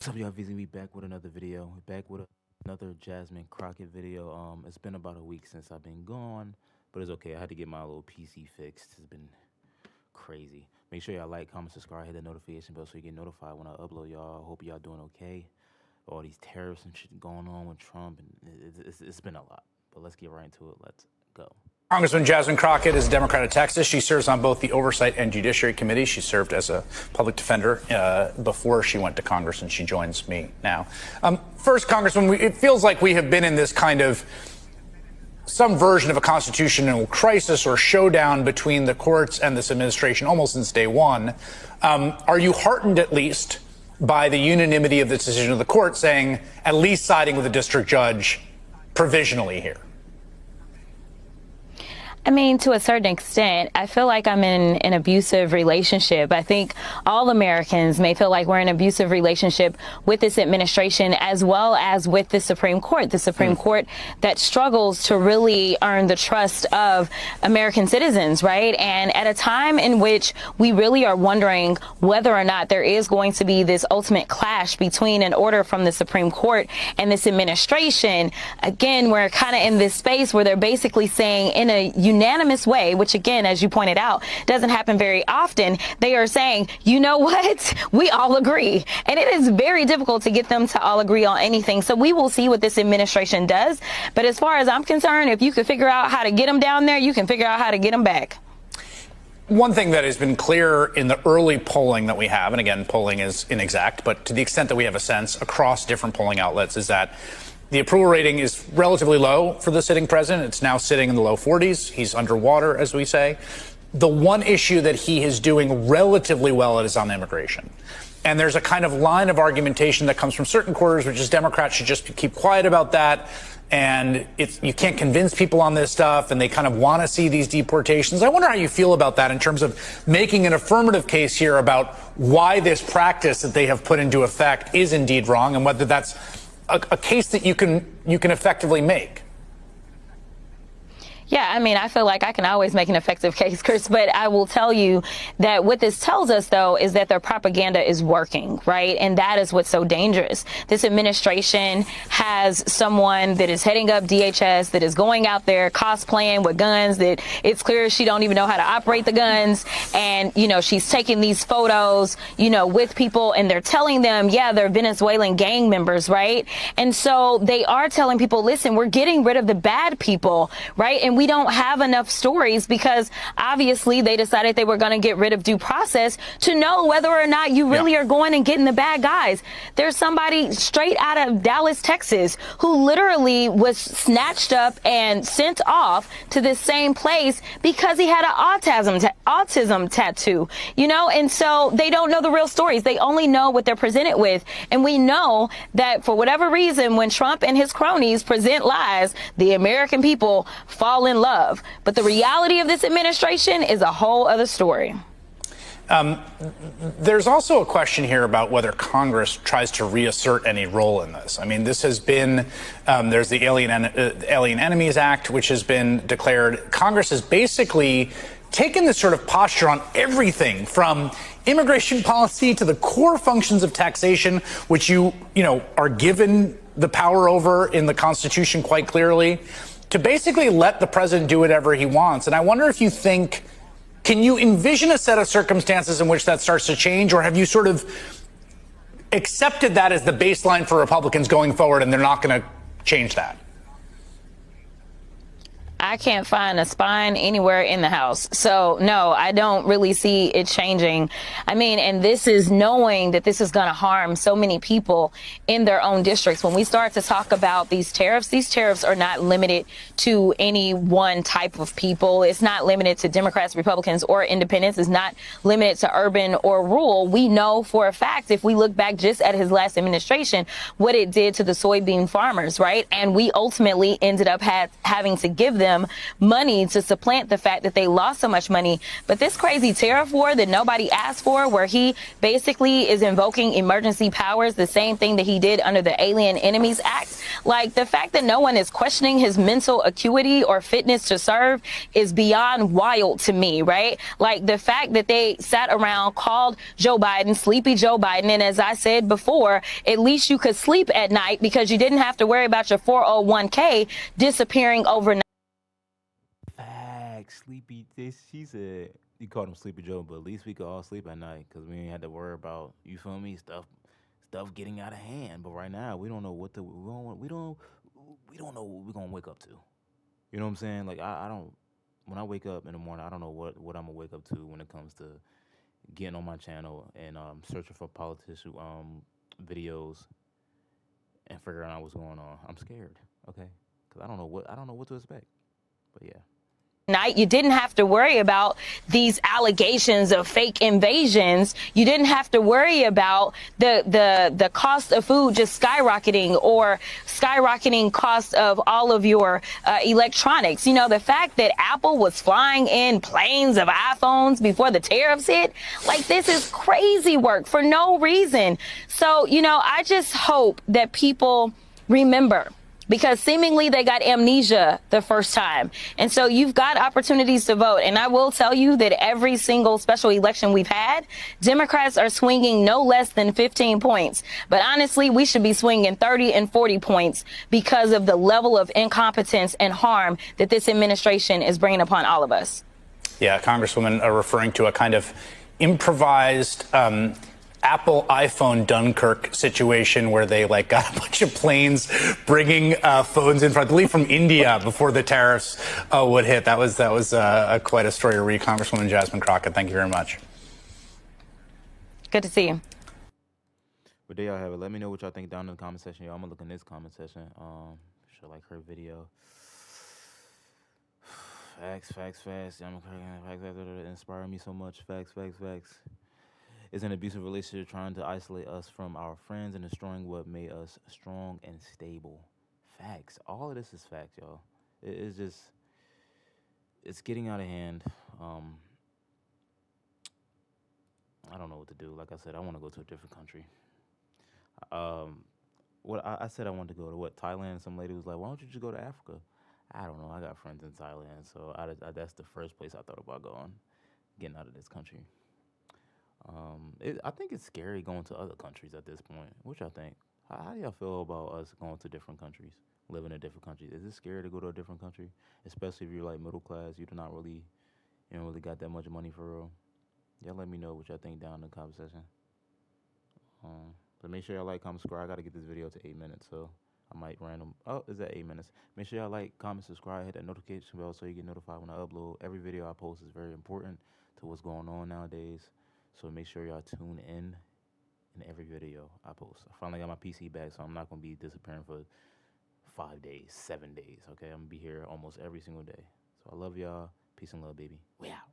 What's up, y'all? VZ, we back with another video. We're back with another Jasmine Crockett video. It's been about a week since I've been gone, but it's okay. I had to get my little PC fixed. It's been crazy. Make sure y'all like, comment, subscribe, hit the notification bell so you get notified when I upload, y'all. Hope y'all doing okay. All these tariffs and shit going on with Trump, and it's been a lot. But let's get right into it. Let's go. Congressman Jasmine Crockett is a Democrat of Texas. She serves on both the Oversight and Judiciary Committee. She served as a public defender before she went to Congress, and she joins me now. First, Congressman, it feels like we have been in this kind of some version of a constitutional crisis or showdown between the courts and this administration almost since day one. Are you heartened, at least, by the unanimity of the decision of the court saying at least siding with the district judge provisionally here? I mean, to a certain extent, I feel like I'm in an abusive relationship. I think all Americans may feel like we're in an abusive relationship with this administration as well as with the Supreme Court that struggles to really earn the trust of American citizens, right? And at a time in which we really are wondering whether or not there is going to be this ultimate clash between an order from the Supreme Court and this administration, again, we're kind of in this space where they're basically saying in a unanimous way, which again, as you pointed out, doesn't happen very often. They are saying, you know what? We all agree. And it is very difficult to get them to all agree on anything. So we will see what this administration does. But as far as I'm concerned, if you can figure out how to get them down there, you can figure out how to get them back. One thing that has been clear in the early polling that we have, and again, polling is inexact, but to the extent that we have a sense across different polling outlets, is that the approval rating is relatively low for the sitting president. It's now sitting in the low 40s. He's underwater, as we say. The one issue that he is doing relatively well at is on immigration. And there's a kind of line of argumentation that comes from certain quarters, which is Democrats should just keep quiet about that. And you can't convince people on this stuff, and they kind of want to see these deportations. I wonder how you feel about that in terms of making an affirmative case here about why this practice that they have put into effect is indeed wrong, and whether that's a case that you can effectively make. Yeah, I mean, I feel like I can always make an effective case, Chris, but I will tell you that what this tells us, though, is that their propaganda is working, right? And that is what's so dangerous. This administration has someone that is heading up DHS that is going out there cosplaying with guns, that it's clear she don't even know how to operate the guns. And, you know, she's taking these photos, you know, with people, and they're telling them, yeah, they're Venezuelan gang members, right? And so they are telling people, listen, we're getting rid of the bad people, right? And we don't have enough stories because obviously they decided they were going to get rid of due process to know whether or not you really are going and getting the bad guys. There's somebody straight out of Dallas, Texas, who literally was snatched up and sent off to this same place because he had an autism tattoo, you know, and so they don't know the real stories. They only know what they're presented with. And we know that for whatever reason, when Trump and his cronies present lies, the American people fall in love. But the reality of this administration is a whole other story. There's also a question here about whether Congress tries to reassert any role in this. I mean, this has been, there's the Alien Enemies Act, which has been declared. Congress has basically taken this sort of posture on everything from immigration policy to the core functions of taxation, which you know, are given the power over in the Constitution quite clearly, to basically let the president do whatever he wants. And I wonder if you think, can you envision a set of circumstances in which that starts to change, or have you sort of accepted that as the baseline for Republicans going forward and they're not going to change that? I can't find a spine anywhere in the house. So, no, I don't really see it changing. I mean, and this is knowing that this is going to harm so many people in their own districts. When we start to talk about these tariffs are not limited to any one type of people. It's not limited to Democrats, Republicans, or independents. It's not limited to urban or rural. We know for a fact, if we look back just at his last administration, what it did to the soybean farmers, right? And we ultimately ended up having to give them them money to supplant the fact that they lost so much money. But this crazy tariff war that nobody asked for, where he basically is invoking emergency powers, the same thing that he did under the Alien Enemies Act, like the fact that no one is questioning his mental acuity or fitness to serve is beyond wild to me, right? Like the fact that they sat around, called Joe Biden Sleepy Joe Biden, and as I said before, at least you could sleep at night because you didn't have to worry about your 401k disappearing overnight. Facts, Sleepy. She said you called him Sleepy Joe, but at least we could all sleep at night because we ain't had to worry about, you feel me, stuff getting out of hand. But right now we don't know what we don't know what we're gonna wake up to. You know what I'm saying? Like I don't. When I wake up in the morning, I don't know what I'm gonna wake up to when it comes to getting on my channel and searching for politician videos and figuring out what's going on. I'm scared, okay? Because I don't know what to expect. But yeah. Night, you didn't have to worry about these allegations of fake invasions. You didn't have to worry about the cost of food just skyrocketing or skyrocketing cost of all of your electronics. You know, the fact that Apple was flying in planes of iPhones before the tariffs hit, like this is crazy work for no reason. So, you know, I just hope that people remember, because seemingly they got amnesia the first time. And so you've got opportunities to vote. And I will tell you that every single special election we've had, Democrats are swinging no less than 15 points. But honestly, we should be swinging 30 and 40 points because of the level of incompetence and harm that this administration is bringing upon all of us. Yeah, Congresswoman referring to a kind of improvised Apple iPhone Dunkirk situation where they like got a bunch of planes bringing phones in, I believe from India, before the tariffs would hit. That was quite a story to read. Congresswoman Jasmine Crockett, thank you very much. Good to see you. But there y'all have it. Let me know what y'all think down in the comment section. Y'all, I'm gonna look in this comment section. Should like her video. Facts. Jasmine Crockett, facts. Inspire me so much. Facts. Is an abusive relationship trying to isolate us from our friends and destroying what made us strong and stable. Facts. All of this is facts, y'all. It's just, it's getting out of hand. I don't know what to do. Like I said, I want to go to a different country. What I said I wanted to go to Thailand. Some lady was like, "Why don't you just go to Africa?" I don't know. I got friends in Thailand, so that's the first place I thought about going, getting out of this country. I think it's scary going to other countries at this point. What y'all think? How do y'all feel about us going to different countries, living in different countries? Is it scary to go to a different country, especially if you're like middle class? You don't really got that much money for real. Y'all let me know what y'all think down in the comment section. But make sure y'all like, comment, subscribe. I gotta get this video to 8 minutes, so I might random. Oh, is that 8 minutes? Make sure y'all like, comment, subscribe, hit that notification bell so you get notified when I upload. Every video I post is very important to what's going on nowadays. So make sure y'all tune in every video I post. I finally got my PC back, so I'm not going to be disappearing for 5 days, 7 days, okay? I'm going to be here almost every single day. So I love y'all. Peace and love, baby. We out.